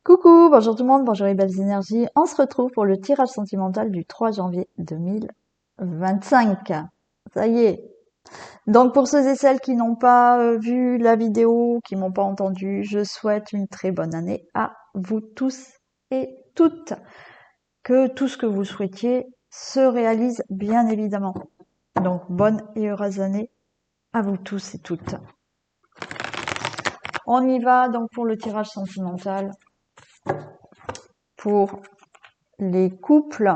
Coucou, bonjour tout le monde, bonjour les belles énergies. On se retrouve pour le tirage sentimental du 3 janvier 2025. Ça y est. Donc pour ceux et celles qui n'ont pas vu la vidéo, qui m'ont pas entendu, je souhaite une très bonne année à vous tous et toutes. Que tout ce que vous souhaitiez se réalise bien évidemment. Donc bonne et heureuse année à vous tous et toutes. On y va donc pour le tirage sentimental. Pour les couples,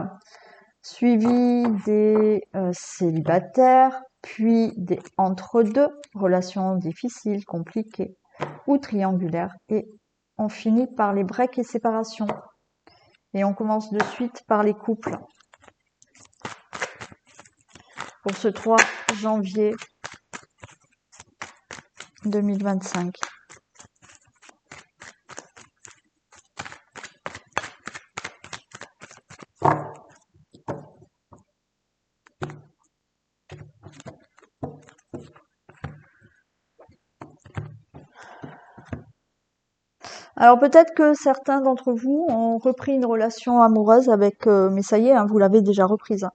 suivi des célibataires, puis des entre-deux, relations difficiles, compliquées ou triangulaires, et on finit par les breaks et séparations. Et on commence de suite par les couples. Pour ce 3 janvier 2025. Alors peut-être que certains d'entre vous ont repris une relation amoureuse avec, mais ça y est, hein, vous l'avez déjà reprise, hein,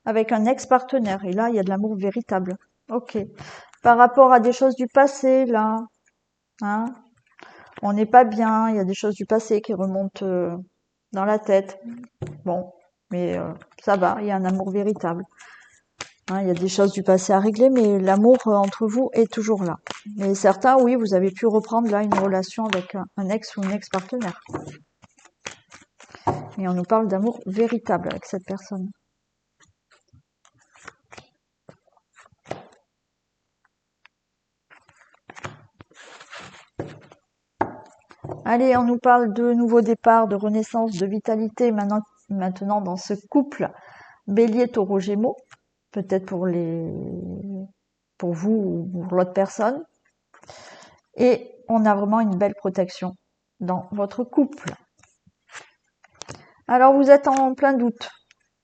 avec un ex-partenaire. Et là, il y a de l'amour véritable. Ok. Par rapport à des choses du passé, là, hein, on n'est pas bien. Il y a des choses du passé qui remontent dans la tête. Bon, mais ça va. Il y a un amour véritable. Hein, il y a des choses du passé à régler, mais l'amour entre vous est toujours là. Mais certains, oui, vous avez pu reprendre là une relation avec un ex ou une ex-partenaire. Et on nous parle d'amour véritable avec cette personne. Allez, on nous parle de nouveaux départs, de renaissance, de vitalité maintenant dans ce couple Bélier, Taureau, Gémeaux. Peut-être pour vous ou pour l'autre personne. Et on a vraiment une belle protection dans votre couple. Alors vous êtes en plein doute.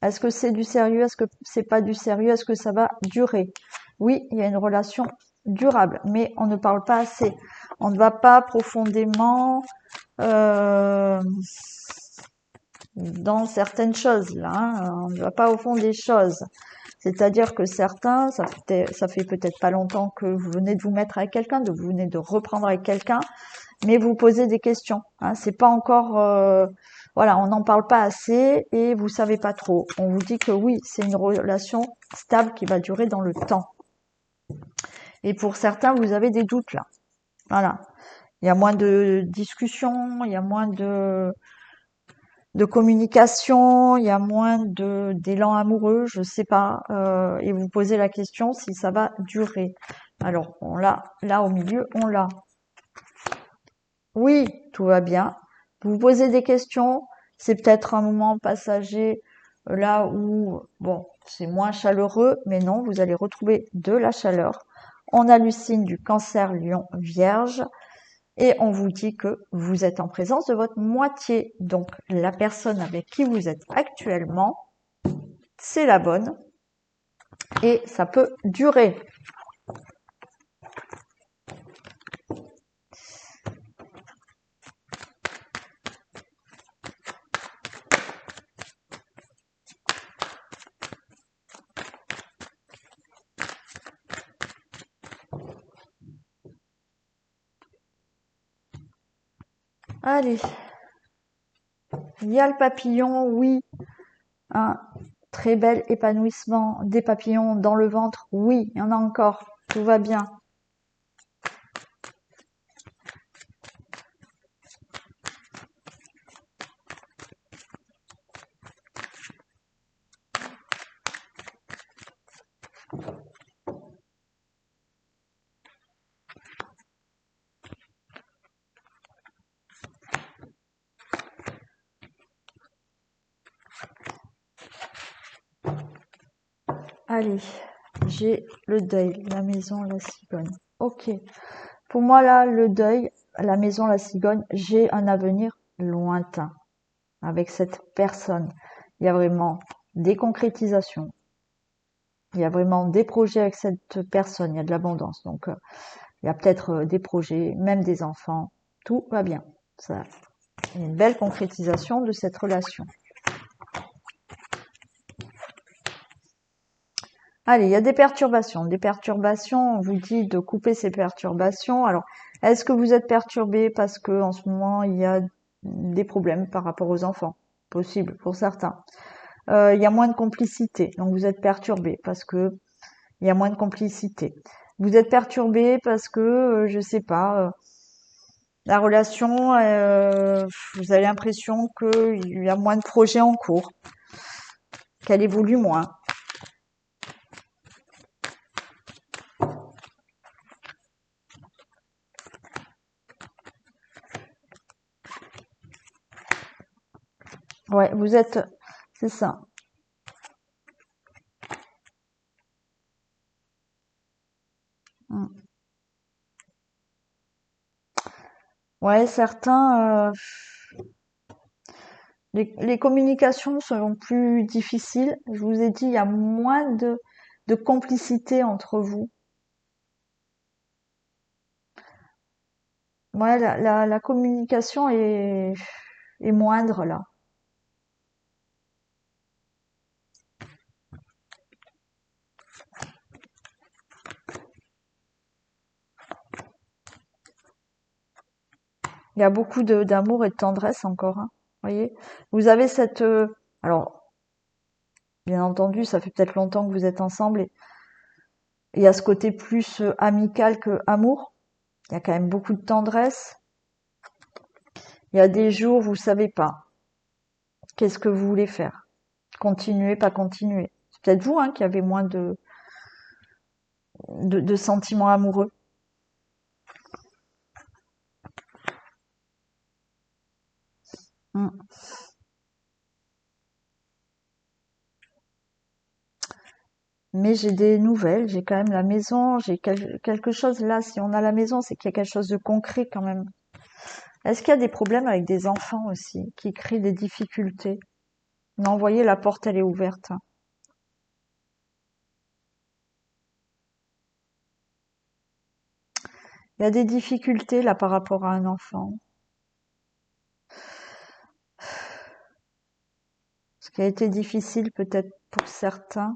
Est-ce que c'est du sérieux? Est-ce que c'est pas du sérieux? Est-ce que ça va durer? Oui, il y a une relation durable, mais on ne parle pas assez. On ne va pas profondément dans certaines choses là. Hein. On ne va pas au fond des choses. C'est-à-dire que certains, ça fait peut-être pas longtemps que vous venez de vous mettre avec quelqu'un, vous venez de reprendre avec quelqu'un, mais vous posez des questions. Hein. C'est pas encore, voilà, on n'en parle pas assez et vous savez pas trop. On vous dit que oui, c'est une relation stable qui va durer dans le temps. Et pour certains, vous avez des doutes là. Voilà, il y a moins de discussions, il y a moins de communication, il y a moins d'élan amoureux, je sais pas, et vous posez la question si ça va durer. Alors, on l'a, là au milieu, on l'a. Oui, tout va bien. Vous posez des questions, c'est peut-être un moment passager là où, bon, c'est moins chaleureux, mais non, vous allez retrouver de la chaleur. On hallucine du Cancer, Lion, Vierge. Et on vous dit que vous êtes en présence de votre moitié. Donc, la personne avec qui vous êtes actuellement, c'est la bonne. Et ça peut durer. Allez. Il y a le papillon, oui. Un très bel épanouissement. Des papillons dans le ventre, oui. Il y en a encore. Tout va bien. Allez, j'ai le deuil, la maison, la cigogne. Ok. Pour moi, là, le deuil, la maison, la cigogne, j'ai un avenir lointain avec cette personne. Il y a vraiment des concrétisations. Il y a vraiment des projets avec cette personne. Il y a de l'abondance. Donc, il y a peut-être des projets, même des enfants. Tout va bien. Ça, une belle concrétisation de cette relation. Allez, il y a des perturbations. Des perturbations, on vous dit de couper ces perturbations. Alors, est-ce que vous êtes perturbé parce que en ce moment, il y a des problèmes par rapport aux enfants? Possible pour certains. Il y a moins de complicité, donc vous êtes perturbé parce que il y a moins de complicité. Vous êtes perturbé parce que, je sais pas, la relation, vous avez l'impression qu'il y a moins de projets en cours, qu'elle évolue moins. Ouais, vous êtes, c'est ça. Mm. Ouais, certains, les communications seront plus difficiles. Je vous ai dit, il y a moins de complicité entre vous. Ouais, la communication est moindre là. Il y a beaucoup d'amour et de tendresse encore, hein. Voyez, vous avez cette, alors, bien entendu, ça fait peut-être longtemps que vous êtes ensemble et il y a ce côté plus amical que amour. Il y a quand même beaucoup de tendresse. Il y a des jours, vous savez pas. Qu'est-ce que vous voulez faire? Continuer, pas continuer. C'est peut-être vous, hein, qui avez moins de sentiments amoureux. Mm. Mais j'ai des nouvelles, j'ai quand même la maison, j'ai quelque chose là. Si on a la maison, c'est qu'il y a quelque chose de concret quand même. Est-ce qu'il y a des problèmes avec des enfants aussi, qui créent des difficultés? Non, vous voyez, la porte, elle est ouverte. Il y a des difficultés là par rapport à un enfant. Ce qui a été difficile peut-être pour certains.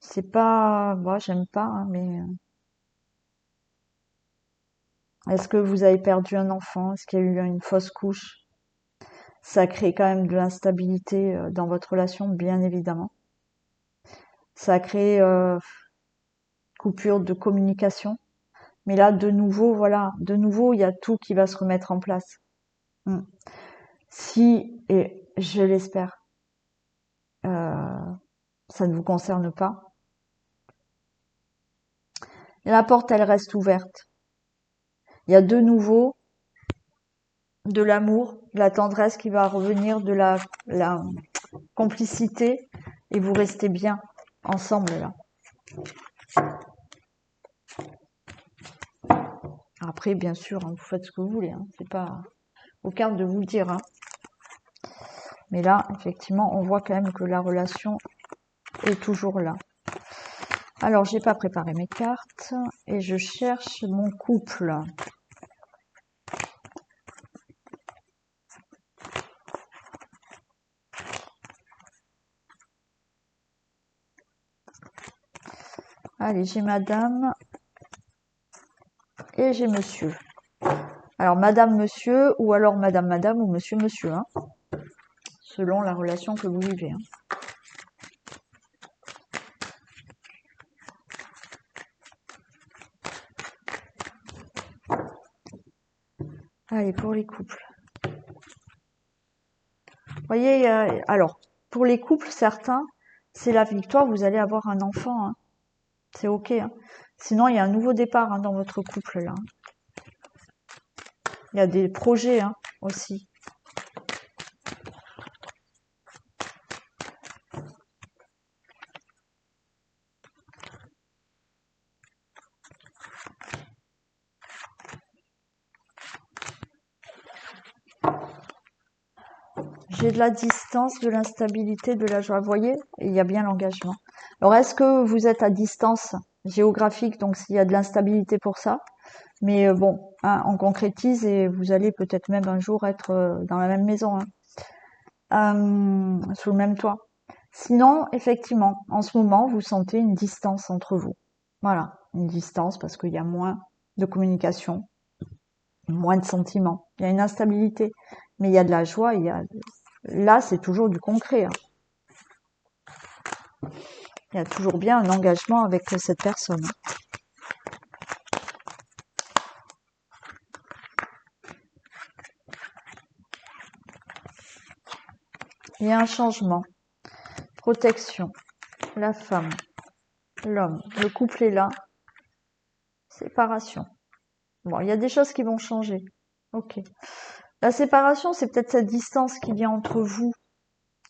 C'est pas, moi j'aime pas, hein, mais est-ce que vous avez perdu un enfant? Est-ce qu'il y a eu une fausse couche? Ça crée quand même de l'instabilité dans votre relation, bien évidemment. Ça crée coupure de communication. Mais là, de nouveau, voilà, de nouveau, il y a tout qui va se remettre en place. Mm. Si, et je l'espère, euh, ça ne vous concerne pas, la porte, elle reste ouverte. Il y a de nouveau de l'amour, de la tendresse qui va revenir, de la complicité, et vous restez bien ensemble là. Après, bien sûr, hein, vous faites ce que vous voulez, hein, c'est pas aux cartes de vous le dire, hein. Mais là, effectivement, on voit quand même que la relation est toujours là. Alors, j'ai pas préparé mes cartes et je cherche mon couple. Allez, j'ai madame et j'ai monsieur. Alors, madame, monsieur, ou alors madame, madame, ou monsieur, monsieur, hein, selon la relation que vous vivez, hein. Allez, pour les couples. Vous voyez, alors, pour les couples, certains, c'est la victoire, vous allez avoir un enfant, hein. C'est ok, hein. Sinon, il y a un nouveau départ, hein, dans votre couple, là. Il y a des projets, hein, aussi. J'ai de la distance, de l'instabilité, de la joie. Vous voyez, il y a bien l'engagement. Alors, est-ce que vous êtes à distance géographique, donc s'il y a de l'instabilité pour ça? Mais bon, hein, on concrétise et vous allez peut-être même un jour être dans la même maison, hein, sous le même toit. Sinon, effectivement, en ce moment, vous sentez une distance entre vous. Voilà, une distance parce qu'il y a moins de communication, moins de sentiments. Il y a une instabilité, mais il y a de la joie. Là, c'est toujours du concret, hein. Il y a toujours bien un engagement avec cette personne. Il y a un changement. Protection. La femme. L'homme. Le couple est là. Séparation. Bon, il y a des choses qui vont changer. Ok. La séparation, c'est peut-être cette distance qu'il y a entre vous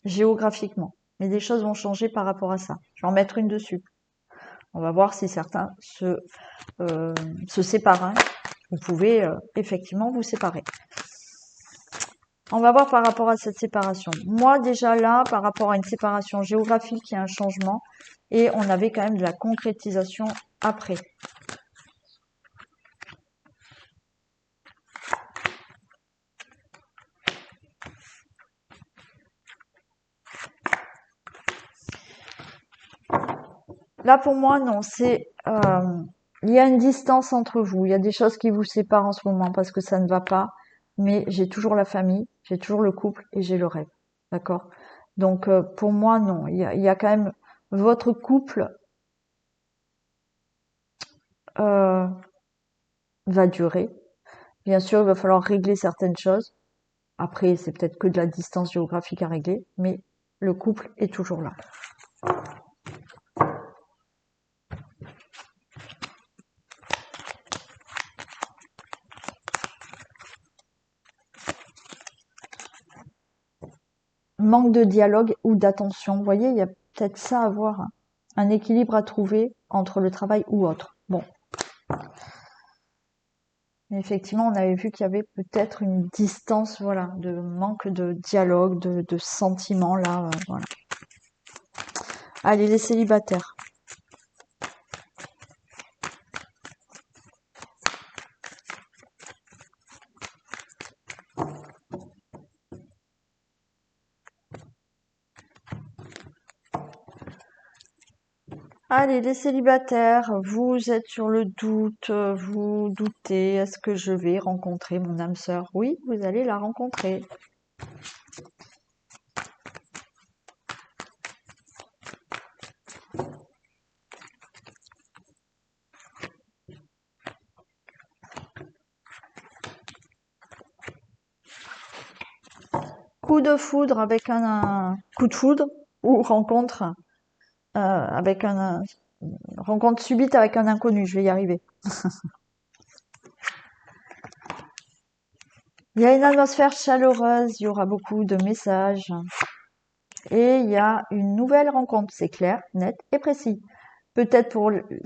géographiquement. Mais des choses vont changer par rapport à ça. Je vais en mettre une dessus. On va voir si certains se séparent, hein. Vous pouvez effectivement vous séparer. On va voir par rapport à cette séparation. Moi, déjà là, par rapport à une séparation géographique, il y a un changement. Et on avait quand même de la concrétisation après. Là, pour moi, non. Il y a une distance entre vous. Il y a des choses qui vous séparent en ce moment parce que ça ne va pas. Mais j'ai toujours la famille, j'ai toujours le couple et j'ai le rêve. D'accord? Donc, pour moi, non. Il y a quand même votre couple euh, va durer. Bien sûr, il va falloir régler certaines choses. Après, c'est peut-être que de la distance géographique à régler, mais le couple est toujours là. Manque de dialogue ou d'attention. Vous voyez, il y a peut-être ça à voir, hein. Un équilibre à trouver entre le travail ou autre. Bon. Mais effectivement, on avait vu qu'il y avait peut-être une distance, voilà, de manque de dialogue, de sentiments, là, voilà. Allez, les célibataires. Allez, les célibataires, vous êtes sur le doute, vous doutez, est-ce que je vais rencontrer mon âme sœur? Oui, vous allez la rencontrer. Coup de foudre avec un coup de foudre ou rencontre avec rencontre subite avec un inconnu, je vais y arriver. Il y a une atmosphère chaleureuse, il y aura beaucoup de messages et il y a une nouvelle rencontre, c'est clair, net et précis. Peut-être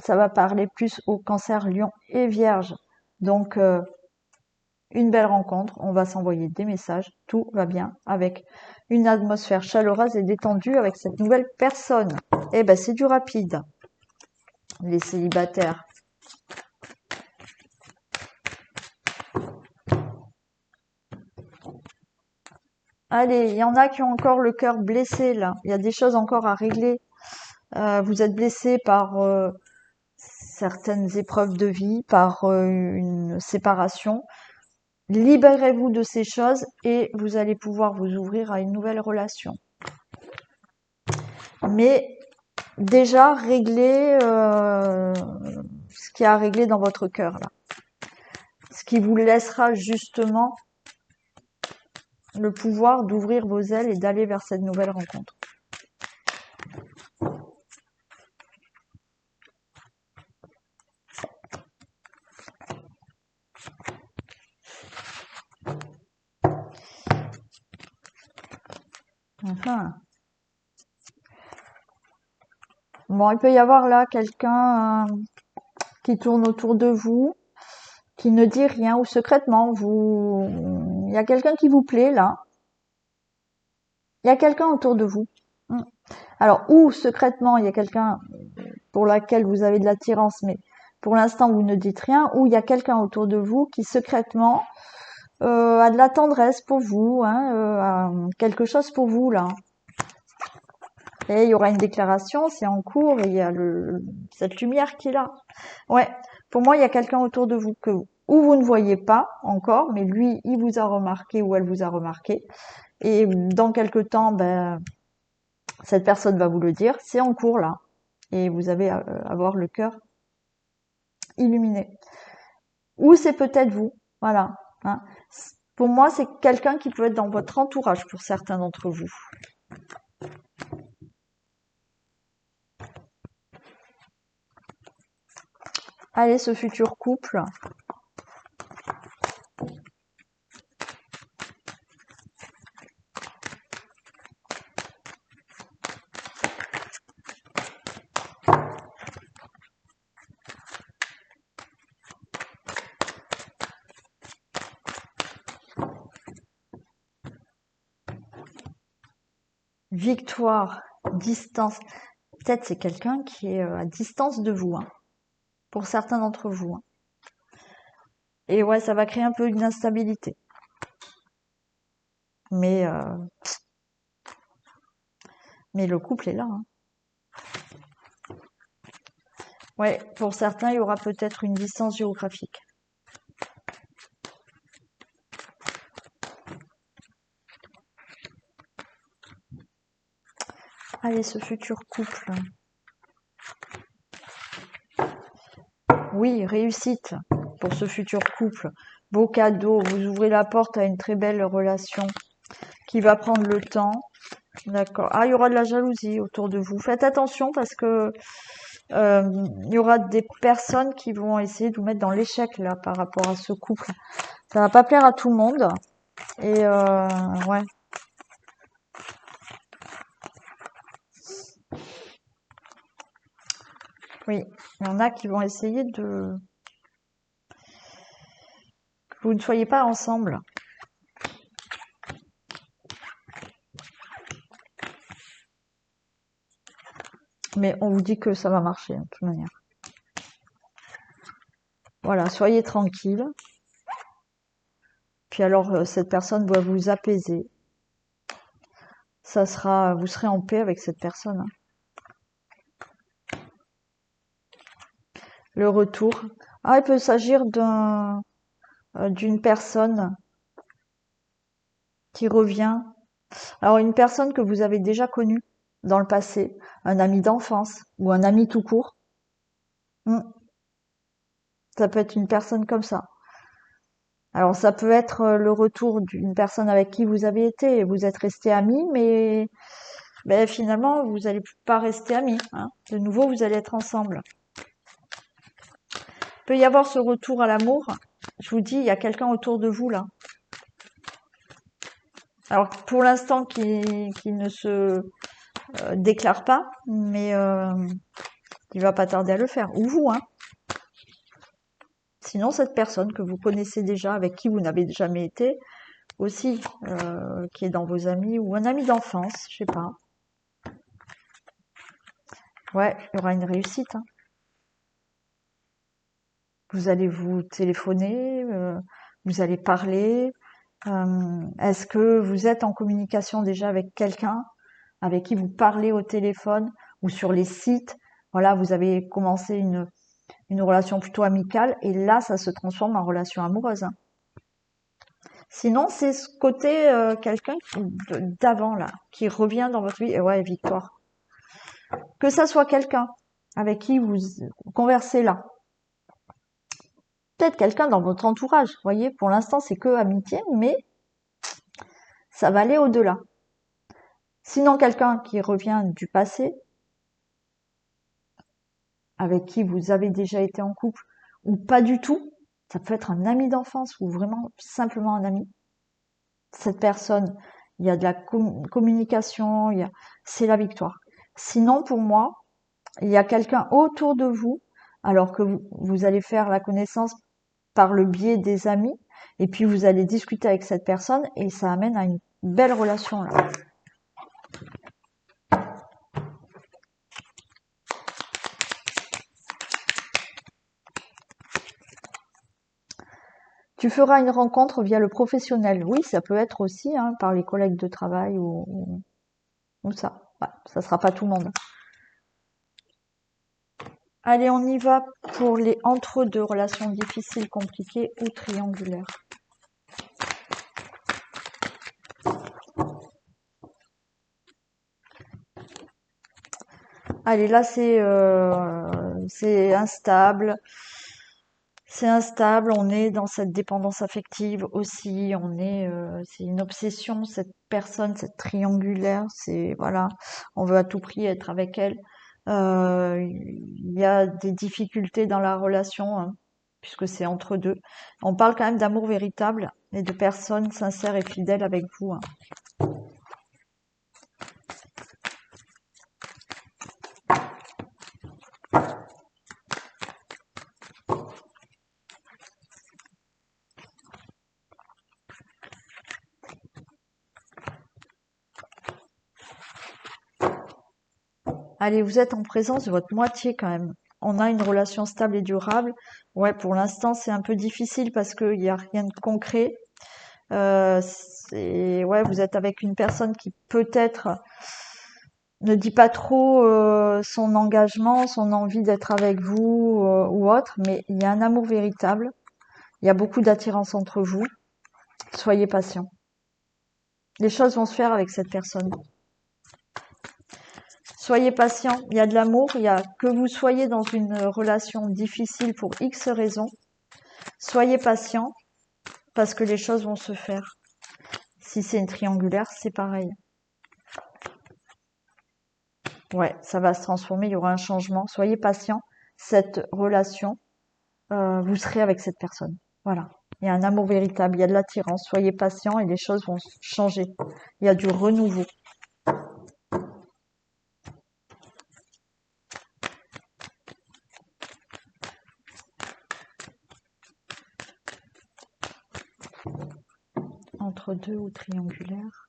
ça va parler plus au Cancer, Lion et Vierge. Donc une belle rencontre, on va s'envoyer des messages, tout va bien avec une atmosphère chaleureuse et détendue avec cette nouvelle personne. Eh ben c'est du rapide. Les célibataires. Allez, il y en a qui ont encore le cœur blessé là. Il y a des choses encore à régler. Vous êtes blessé par certaines épreuves de vie, par une séparation. Libérez-vous de ces choses et vous allez pouvoir vous ouvrir à une nouvelle relation. Mais déjà régler ce qui a à régler dans votre cœur là. Ce qui vous laissera justement le pouvoir d'ouvrir vos ailes et d'aller vers cette nouvelle rencontre. Enfin. Bon, il peut y avoir là quelqu'un qui tourne autour de vous, qui ne dit rien ou secrètement, il y a quelqu'un qui vous plaît là. Il y a quelqu'un autour de vous. Alors, ou secrètement, il y a quelqu'un pour laquelle vous avez de l'attirance, mais pour l'instant, vous ne dites rien, ou il y a quelqu'un autour de vous qui secrètement a de la tendresse pour vous, hein, a quelque chose pour vous là. Et il y aura une déclaration, c'est en cours, et il y a cette lumière qui est là. Ouais, pour moi, il y a quelqu'un autour de vous que ou vous ne voyez pas encore, mais lui, il vous a remarqué ou elle vous a remarqué. Et dans quelque temps, ben, cette personne va vous le dire, c'est en cours là. Et vous avez à avoir le cœur illuminé. Ou c'est peut-être vous, voilà. Hein. Pour moi, c'est quelqu'un qui peut être dans votre entourage pour certains d'entre vous. Allez, ce futur couple. Victoire, distance. Peut-être c'est quelqu'un qui est à distance de vous, hein, pour certains d'entre vous. Hein. Et ouais, ça va créer un peu une instabilité. Mais le couple est là. Hein. Ouais, pour certains, il y aura peut-être une distance géographique. Allez, ce futur couple. Oui, réussite pour ce futur couple. Beau cadeau, vous ouvrez la porte à une très belle relation qui va prendre le temps. D'accord. Ah, il y aura de la jalousie autour de vous. Faites attention parce que il y aura des personnes qui vont essayer de vous mettre dans l'échec là par rapport à ce couple. Ça va pas plaire à tout le monde. Et ouais. Oui, il y en a qui vont essayer de que vous ne soyez pas ensemble. Mais on vous dit que ça va marcher, de toute manière. Voilà, soyez tranquille. Puis alors, cette personne doit vous apaiser. Ça sera, vous serez en paix avec cette personne. Hein. Le retour. Ah, il peut s'agir d'une personne qui revient. Alors, une personne que vous avez déjà connue dans le passé, un ami d'enfance ou un ami tout court. Ça peut être une personne comme ça. Alors, ça peut être le retour d'une personne avec qui vous avez été et vous êtes resté amis, mais finalement, vous n'allez pas rester amis. Hein. De nouveau, vous allez être ensemble. Il peut y avoir ce retour à l'amour. Je vous dis, il y a quelqu'un autour de vous là. Alors, pour l'instant, qui ne se déclare pas, mais il va pas tarder à le faire. Ou vous, hein. Sinon, cette personne que vous connaissez déjà, avec qui vous n'avez jamais été, aussi, qui est dans vos amis, ou un ami d'enfance, je sais pas. Ouais, il y aura une réussite. Hein. Vous allez vous téléphoner, vous allez parler. Est-ce que vous êtes en communication déjà avec quelqu'un avec qui vous parlez au téléphone ou sur les sites? Voilà, vous avez commencé une relation plutôt amicale et là, ça se transforme en relation amoureuse. Hein. Sinon, c'est ce côté quelqu'un d'avant là, qui revient dans votre vie. Et ouais, victoire. Que ça soit quelqu'un avec qui vous conversez là. Peut-être quelqu'un dans votre entourage. Vous voyez, pour l'instant, c'est que amitié, mais ça va aller au-delà. Sinon, quelqu'un qui revient du passé, avec qui vous avez déjà été en couple, ou pas du tout. Ça peut être un ami d'enfance ou vraiment simplement un ami. Cette personne, il y a de la communication, c'est la victoire. Sinon, pour moi, il y a quelqu'un autour de vous, alors que vous allez faire la connaissance par le biais des amis, et puis vous allez discuter avec cette personne, et ça amène à une belle relation là. Tu feras une rencontre via le professionnel. Oui, ça peut être aussi hein, par les collègues de travail ou ça. Ouais, ça sera pas tout le monde. Allez, on y va pour les entre-deux, relations difficiles, compliquées ou triangulaires. Allez, là c'est instable. C'est instable, on est dans cette dépendance affective aussi, c'est une obsession, cette personne, cette triangulaire, c'est, voilà, on veut à tout prix être avec elle. Il y a des difficultés dans la relation, hein, puisque c'est entre deux. On parle quand même d'amour véritable et de personnes sincères et fidèles avec vous, hein. Allez, vous êtes en présence de votre moitié quand même. On a une relation stable et durable. Ouais, pour l'instant, c'est un peu difficile parce qu'il n'y a rien de concret. Ouais, vous êtes avec une personne qui peut-être ne dit pas trop son engagement, son envie d'être avec vous ou autre, mais il y a un amour véritable. Il y a beaucoup d'attirance entre vous. Soyez patient. Les choses vont se faire avec cette personne. Soyez patient. Il y a de l'amour. Il y a que vous soyez dans une relation difficile pour X raisons. Soyez patient parce que les choses vont se faire. Si c'est une triangulaire, c'est pareil. Ouais, ça va se transformer, il y aura un changement. Soyez patient. Cette relation, vous serez avec cette personne. Voilà. Il y a un amour véritable, il y a de l'attirance. Soyez patient et les choses vont changer. Il y a du renouveau. Entre deux ou triangulaire.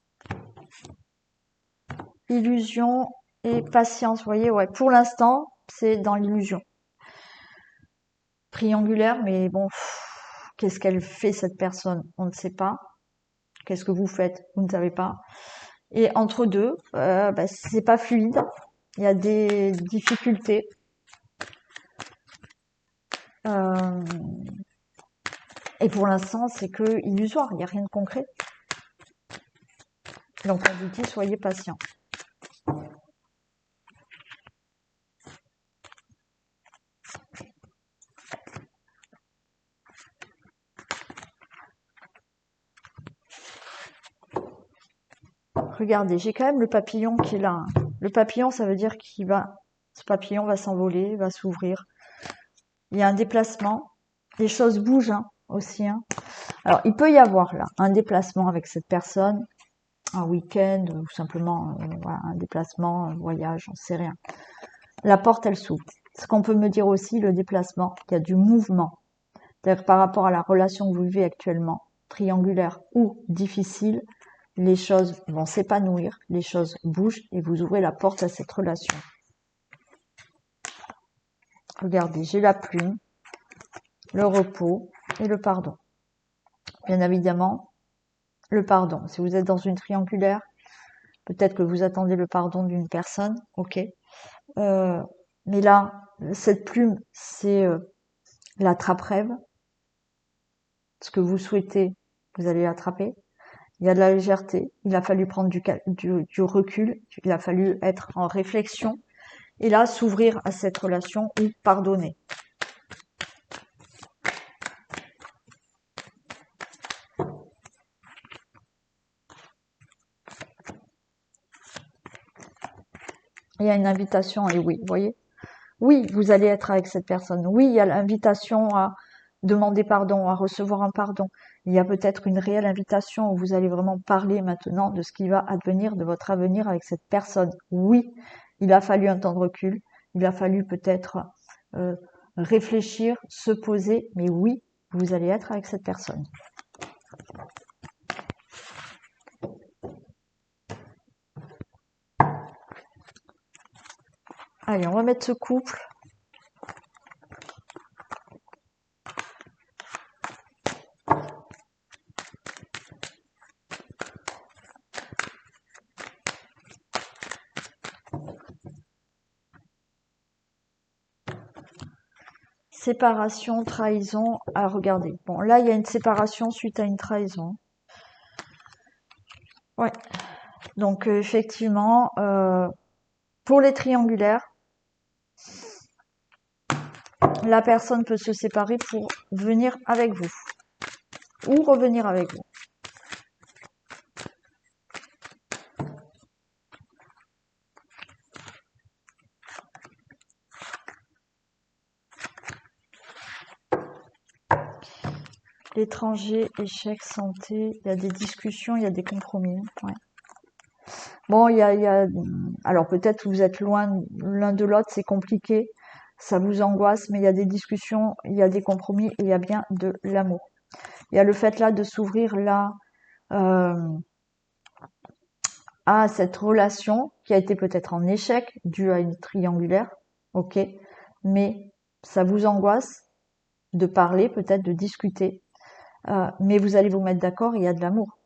Illusion et patience. Vous voyez, ouais. Pour l'instant, c'est dans l'illusion. Triangulaire, mais bon, qu'est-ce qu'elle fait cette personne? On ne sait pas. Qu'est-ce que vous faites? Vous ne savez pas. Et entre deux, c'est pas fluide. Il y a des difficultés. Et pour l'instant, c'est que illusoire. Il n'y a rien de concret. Donc on vous dit, soyez patient. Regardez, j'ai quand même le papillon qui est là, hein. Le papillon, ça veut dire ce papillon va s'envoler, va s'ouvrir. Il y a un déplacement. Les choses bougent hein, aussi. Hein. Alors, il peut y avoir là un déplacement avec cette personne, un week-end ou simplement voilà, un déplacement, un voyage, on sait rien. La porte, elle s'ouvre. Ce qu'on peut me dire aussi, le déplacement, qu'il y a du mouvement. C'est-à-dire par rapport à la relation que vous vivez actuellement, triangulaire ou difficile, les choses vont s'épanouir, les choses bougent et vous ouvrez la porte à cette relation. Regardez, j'ai la plume, le repos et le pardon. Bien évidemment, le pardon. Si vous êtes dans une triangulaire, peut-être que vous attendez le pardon d'une personne, ok. Mais là, cette plume, c'est la trappe-rêve. Ce que vous souhaitez, vous allez l'attraper. Il y a de la légèreté. Il a fallu prendre du recul. Il a fallu être en réflexion. Et là, s'ouvrir à cette relation ou pardonner. Il y a une invitation, et oui, vous voyez. Oui, vous allez être avec cette personne. Oui, il y a l'invitation à demander pardon, à recevoir un pardon. Il y a peut-être une réelle invitation où vous allez vraiment parler maintenant de ce qui va advenir, de votre avenir avec cette personne. Oui, il a fallu un temps de recul. Il a fallu peut-être réfléchir, se poser. Mais oui, vous allez être avec cette personne. Allez, on va mettre ce couple. séparation, trahison. Ah, regardez. Bon, là, il y a une séparation suite à une trahison. Ouais. Donc, effectivement, pour les triangulaires, la personne peut se séparer pour venir avec vous ou revenir avec vous. L'étranger, échec, santé, il y a des discussions, il y a des compromis. Ouais. Bon, alors peut-être vous êtes loin l'un de l'autre, c'est compliqué, ça vous angoisse, mais il y a des discussions, il y a des compromis et il y a bien de l'amour. Il y a le fait là de s'ouvrir là à cette relation qui a été peut-être en échec due à une triangulaire, ok, mais ça vous angoisse de parler, peut-être de discuter, mais vous allez vous mettre d'accord, il y a de l'amour.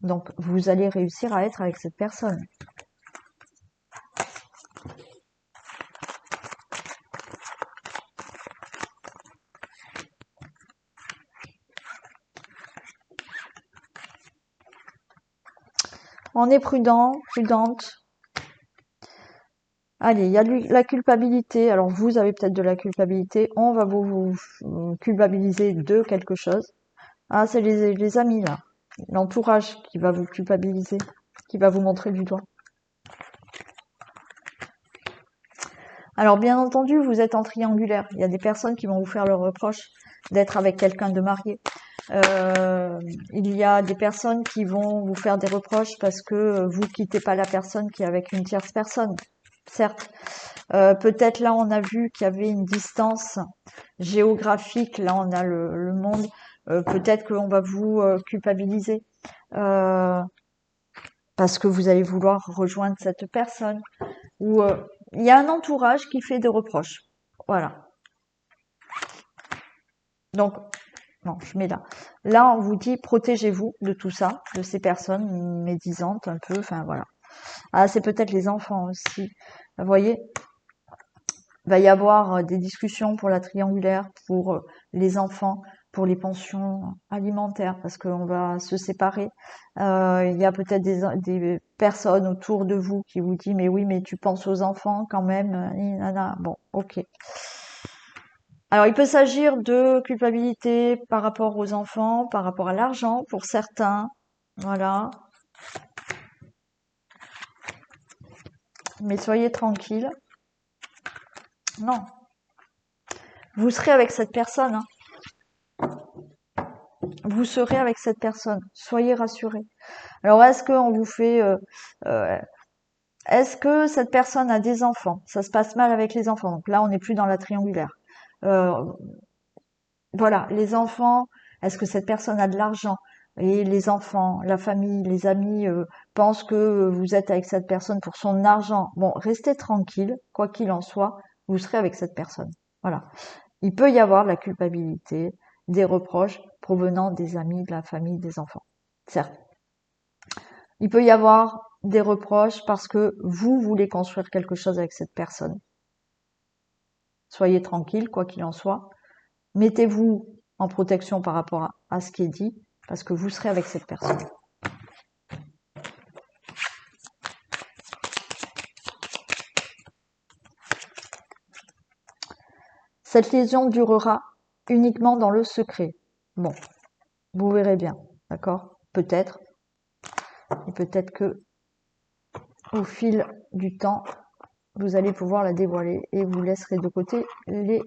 Donc vous allez réussir à être avec cette personne. On est prudent, prudente. Allez, il y a la culpabilité. Alors vous avez peut-être de la culpabilité. On va vous culpabiliser de quelque chose. Ah, c'est les amis là. L'entourage qui va vous culpabiliser, qui va vous montrer du doigt. Alors bien entendu, vous êtes en triangulaire. Il y a des personnes qui vont vous faire le reproche d'être avec quelqu'un de marié. Il y a des personnes qui vont vous faire des reproches parce que vous quittez pas la personne qui est avec une tierce personne. Certes, peut-être là on a vu qu'il y avait une distance géographique. Là on a le monde. Peut-être qu'on va vous culpabiliser parce que vous allez vouloir rejoindre cette personne. Ou il y a un entourage qui fait des reproches. Voilà. Donc non, je mets là. Là, on vous dit protégez-vous de tout ça, de ces personnes médisantes un peu, enfin voilà. Ah, c'est peut-être les enfants aussi. Vous voyez, il va y avoir des discussions pour la triangulaire, pour les enfants, pour les pensions alimentaires, parce qu'on va se séparer. Il y a peut-être des personnes autour de vous qui vous disent mais oui, mais tu penses aux enfants quand même. Bon, ok. Alors, il peut s'agir de culpabilité par rapport aux enfants, par rapport à l'argent pour certains. Voilà. Mais soyez tranquille. Non. Vous serez avec cette personne. Vous serez avec cette personne. Soyez rassurés. Alors, est-ce qu'on vous fait... est-ce que cette personne a des enfants? Ça se passe mal avec les enfants. Donc là, on n'est plus dans la triangulaire. Voilà, les enfants, est-ce que cette personne a de l'argent? Et les enfants, la famille, les amis pensent que vous êtes avec cette personne pour son argent. Bon, restez tranquille, quoi qu'il en soit, vous serez avec cette personne. Voilà. Il peut y avoir de la culpabilité, des reproches provenant des amis, de la famille, des enfants. Certes. Il peut y avoir des reproches parce que vous voulez construire quelque chose avec cette personne. Soyez tranquille, quoi qu'il en soit. Mettez-vous en protection par rapport à ce qui est dit, parce que vous serez avec cette personne. Cette liaison durera uniquement dans le secret. Bon, vous verrez bien, d'accord? Peut-être. Et peut-être que au fil du temps, vous allez pouvoir la dévoiler et vous laisserez de côté les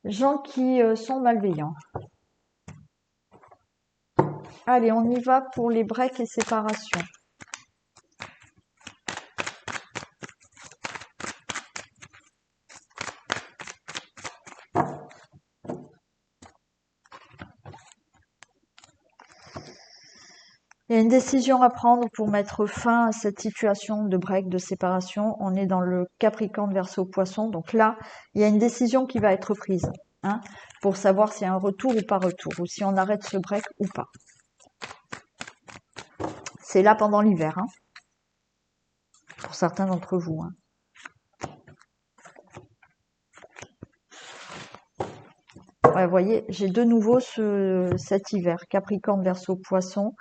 gens qui sont malveillants. Allez, on y va pour les breaks et séparations. Il y a une décision à prendre pour mettre fin à cette situation de break, de séparation. On est dans le Capricorne Verseau Poisson. Donc là, il y a une décision qui va être prise pour savoir s'il y a un retour ou pas retour, ou si on arrête ce break ou pas. C'est là pendant l'hiver, pour certains d'entre vous. Ouais, vous voyez, j'ai de nouveau cet hiver, Capricorne, Verseau, Poisson.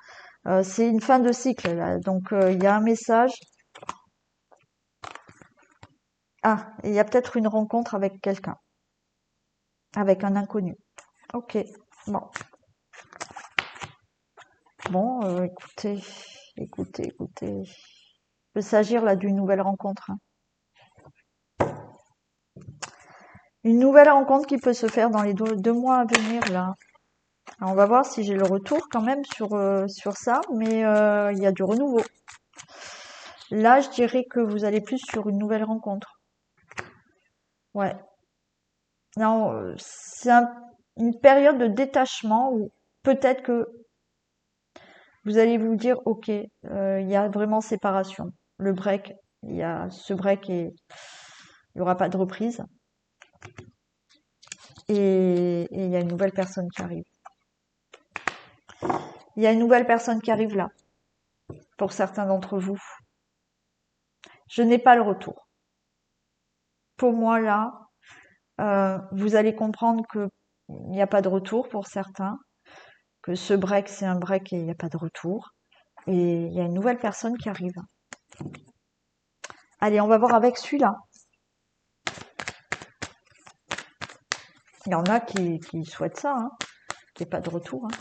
C'est une fin de cycle, là. Donc, il y a un message. Ah, il y a peut-être une rencontre avec quelqu'un, avec un inconnu. Ok, bon. Bon, écoutez. Il peut s'agir là d'une nouvelle rencontre, hein. Une nouvelle rencontre qui peut se faire dans les 2 mois à venir, là. Alors, on va voir si j'ai le retour quand même sur ça, mais il y a du renouveau. Là, je dirais que vous allez plus sur une nouvelle rencontre. Ouais. Non, c'est une période de détachement où peut-être que vous allez vous dire, ok, il y a vraiment séparation. Le break, il y a ce break et il n'y aura pas de reprise. Et il y a une nouvelle personne qui arrive. Il y a une nouvelle personne qui arrive là, pour certains d'entre vous. Je n'ai pas le retour. Pour moi, là, vous allez comprendre qu'il n'y a pas de retour pour certains, que ce break, c'est un break et il n'y a pas de retour. Et il y a une nouvelle personne qui arrive. Allez, on va voir avec celui-là. Il y en a qui souhaitent ça, hein, qu'il n'y ait pas de retour, hein.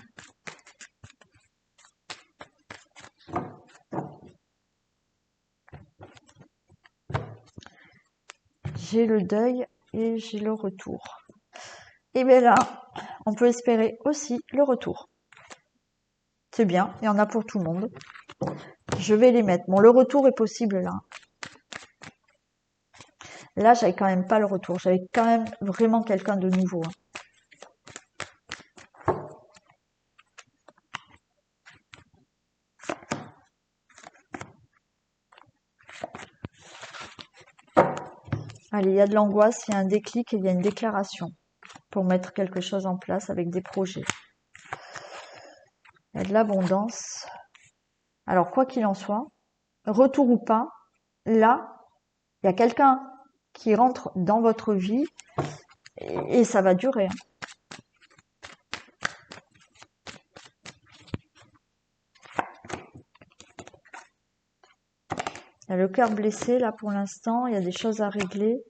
J'ai le deuil et j'ai le retour. Et bien là, on peut espérer aussi le retour. C'est bien, il y en a pour tout le monde. Je vais les mettre. Bon, le retour est possible là. Là, j'avais quand même pas le retour. J'avais quand même vraiment quelqu'un de nouveau, hein. Allez, il y a de l'angoisse, il y a un déclic et il y a une déclaration pour mettre quelque chose en place avec des projets. Il y a de l'abondance. Alors, quoi qu'il en soit, retour ou pas, là, il y a quelqu'un qui rentre dans votre vie et ça va durer, hein. Il y a le cœur blessé, là, pour l'instant. Il y a des choses à régler.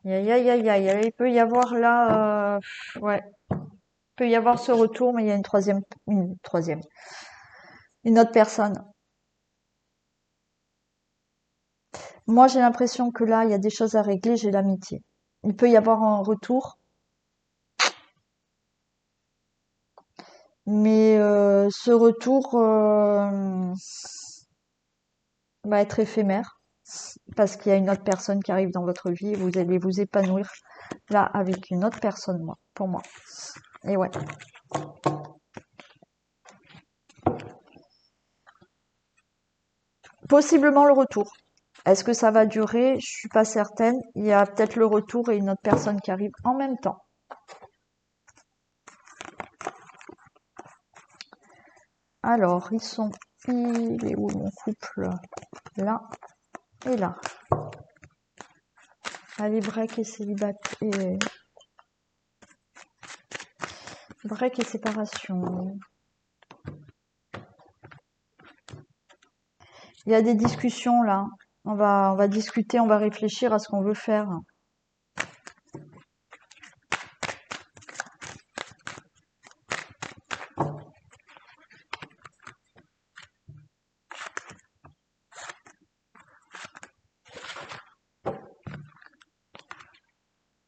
Aïe, aïe, aïe, aïe. Il peut y avoir là... ouais. Il peut y avoir ce retour, mais il y a une troisième... Une autre personne. Moi, j'ai l'impression que là, il y a des choses à régler. J'ai l'amitié. Il peut y avoir un retour. Mais ce retour va être éphémère. Parce qu'il y a une autre personne qui arrive dans votre vie et vous allez vous épanouir là avec une autre personne, moi, pour moi. Et ouais. Possiblement le retour. Est-ce que ça va durer? Je suis pas certaine. Il y a peut-être le retour et une autre personne qui arrive en même temps. Alors, il est où mon couple? Là et là. Allez, break et célibataire. Break et séparation. Il y a des discussions là. On va discuter, on va réfléchir à ce qu'on veut faire.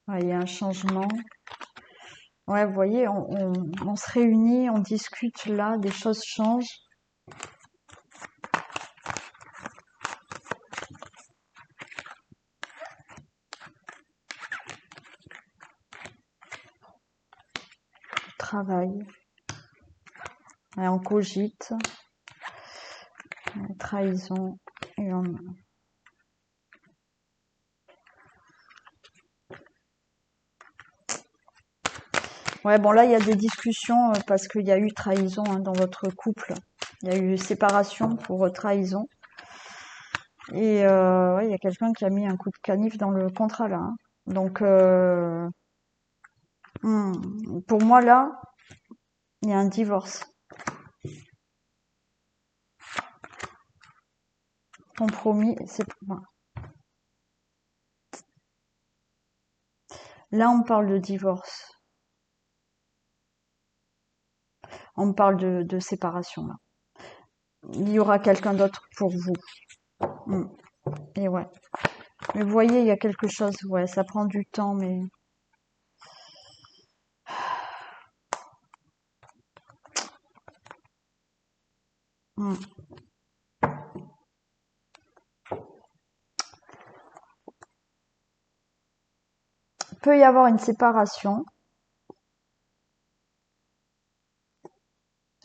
Ouais, il y a un changement. Ouais, vous voyez, on se réunit, on discute là, des choses changent. Travail. Et on cogite. Trahison. Et on... Ouais, bon là, il y a des discussions parce qu'il y a eu trahison, hein, dans votre couple. Il y a eu séparation pour trahison. Et ouais, il y a quelqu'un qui a mis un coup de canif dans le contrat là, hein. Donc, pour moi là, il y a un divorce. Compromis, c'est voilà. Là, on parle de divorce. On parle de séparation là. Il y aura quelqu'un d'autre pour vous. Mm. Et ouais. Mais vous voyez, il y a quelque chose. Ouais, ça prend du temps, mais mm. Il peut y avoir une séparation.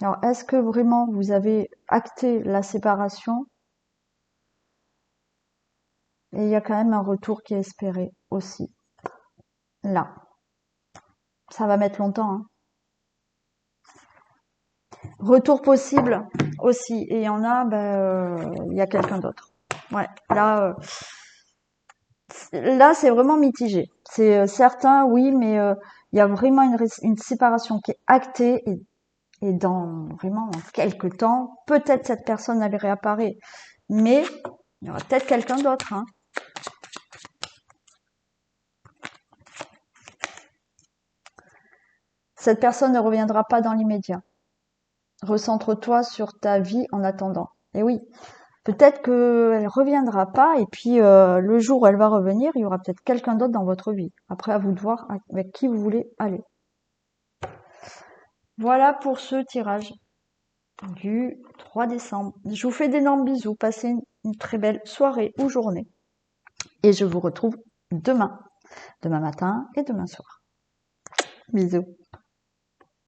Alors, est-ce que vraiment vous avez acté la séparation? Et il y a quand même un retour qui est espéré aussi. Là. Ça va mettre longtemps, hein. Retour possible aussi. Et il y en a, il y a quelqu'un d'autre. Ouais. Là, c'est vraiment mitigé. C'est certain, oui, mais il y a vraiment une séparation qui est actée et dans vraiment quelques temps, peut-être cette personne elle réapparaît, mais il y aura peut-être quelqu'un d'autre, hein. Cette personne ne reviendra pas dans l'immédiat. Recentre-toi sur ta vie en attendant. Et oui, peut-être qu'elle reviendra pas et puis le jour où elle va revenir, il y aura peut-être quelqu'un d'autre dans votre vie. Après, à vous de voir avec qui vous voulez aller. Voilà pour ce tirage du 3 décembre. Je vous fais d'énormes bisous. Passez une très belle soirée ou journée. Et je vous retrouve demain matin et demain soir. Bisous.